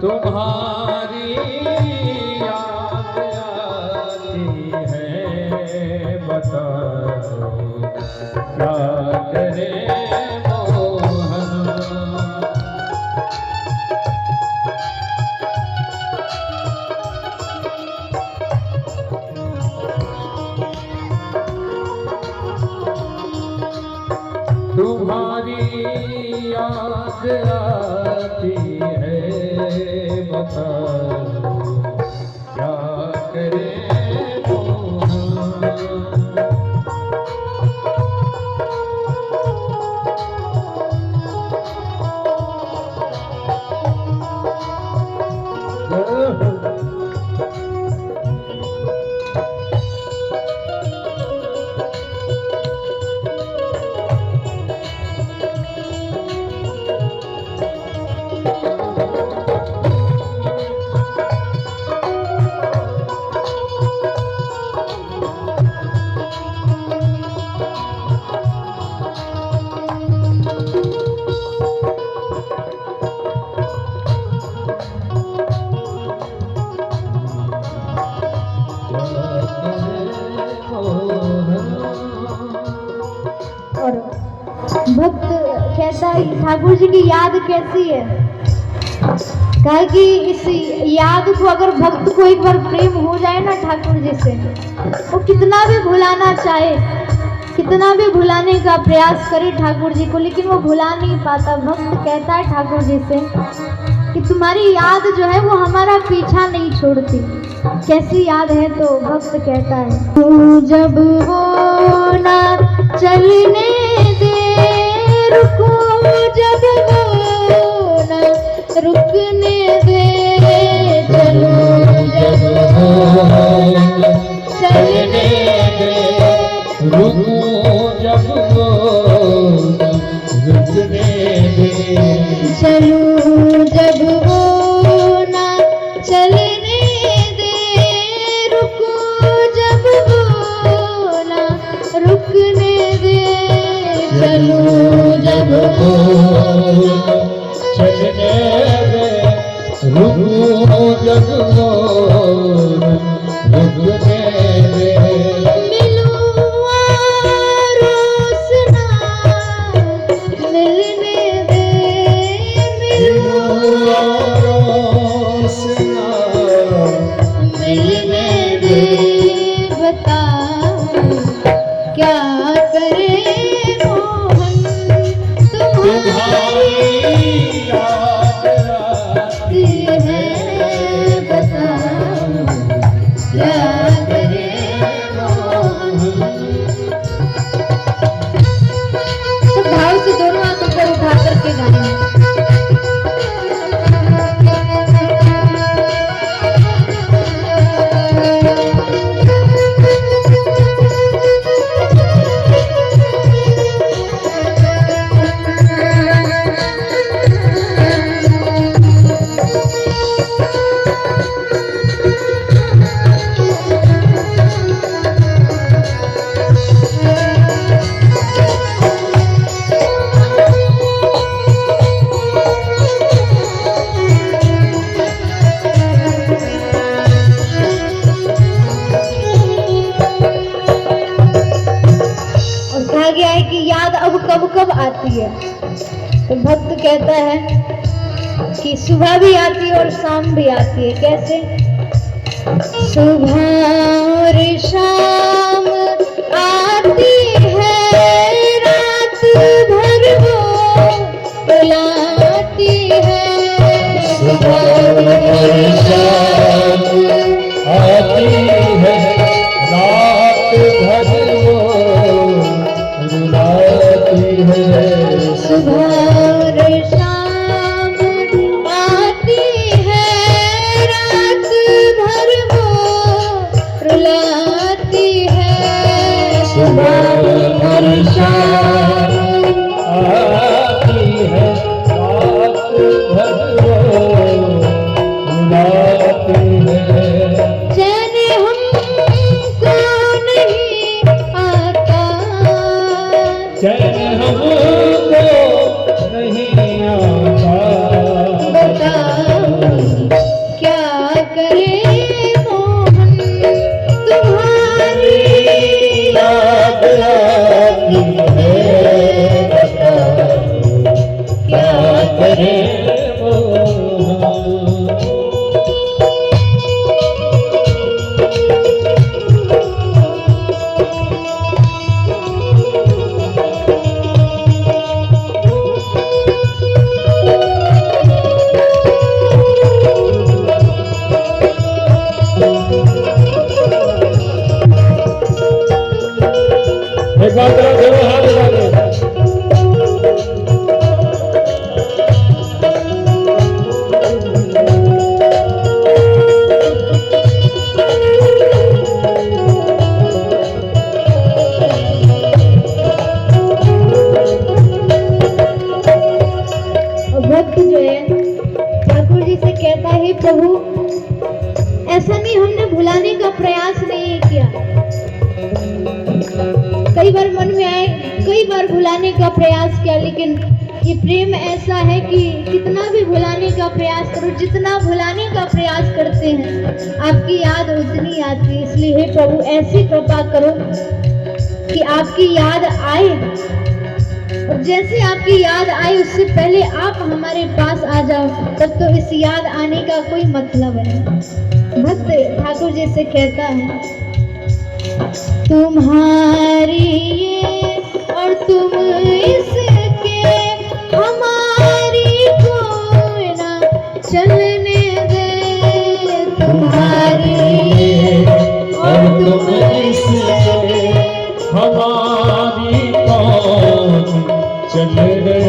तुम्हारी याद आती है, बता दो क्या करे मोहन। तुम्हारी याद आती है, बता दो क्या करे और भक्त कहता है कि ठाकुर जी की याद कैसी है। कहा कि इस याद को अगर भक्त को एक बार प्रेम हो जाए ना ठाकुर जी से, वो कितना भी भुलाना चाहे, कितना भी भुलाने का प्रयास करे ठाकुर जी को, लेकिन वो भुला नहीं पाता। भक्त कहता है ठाकुर जी से कि तुम्हारी याद जो है वो हमारा पीछा नहीं छोड़ती। कैसी याद है? तो भक्त कहता है, तू जब वो ना चलने दे, रुको जब वो ना रुकने दे, चलो जब वो चलने दे, रुको जब वो रुकने दे, चलो जब वो ना चलने दे, रुको जब वो ना रुकने दे, चलो जब वो चलने दे, रुको जब वो रुकने दे। गया है कि याद अब कब कब आती है। तो भक्त कहता है कि सुबह भी आती है और शाम भी आती है। कैसे? सुबह और शाम आती है, रात भर वो बुलाती है। सुबह और शाम आती है, रात भर वो रुलाती है। सुबह और शाम आती है, रात भर वो रुलाती है। करे मोहन। एक बार तरह दोनों हाथ उठा दो। भक्त जो है ठाकुर जी से कहता है प्रभु ऐसा नहीं, हमने भुलाने का प्रयास नहीं किया। कई बार मन में आए, कई बार भुलाने का प्रयास किया, लेकिन ये प्रेम ऐसा है कि कितना भी भुलाने का प्रयास करो, जितना भुलाने का प्रयास करते हैं आपकी याद उतनी आती है। इसलिए हे प्रभु ऐसी कृपा करो कि आपकी याद आए, और जैसे आपकी याद आए उससे पहले आप हमारे पास आ जाओ, तब तो इस याद आने का कोई मतलब है। भक्त ठाकुर जी से कहता है तुम्हारी ये और तुम इसके हमारी कोई ना चलने दे। तुम्हारी ये और तुम इसके हमारी कौन चलने दे।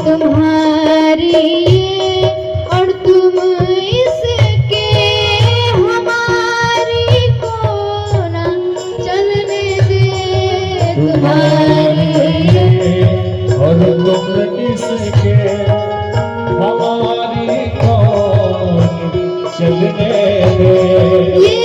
तुम्हारी ये और तुम इसके हमारी को ना चलने दे। तुम्हारी और तुम इसके हमारी कौन चलने दे। ये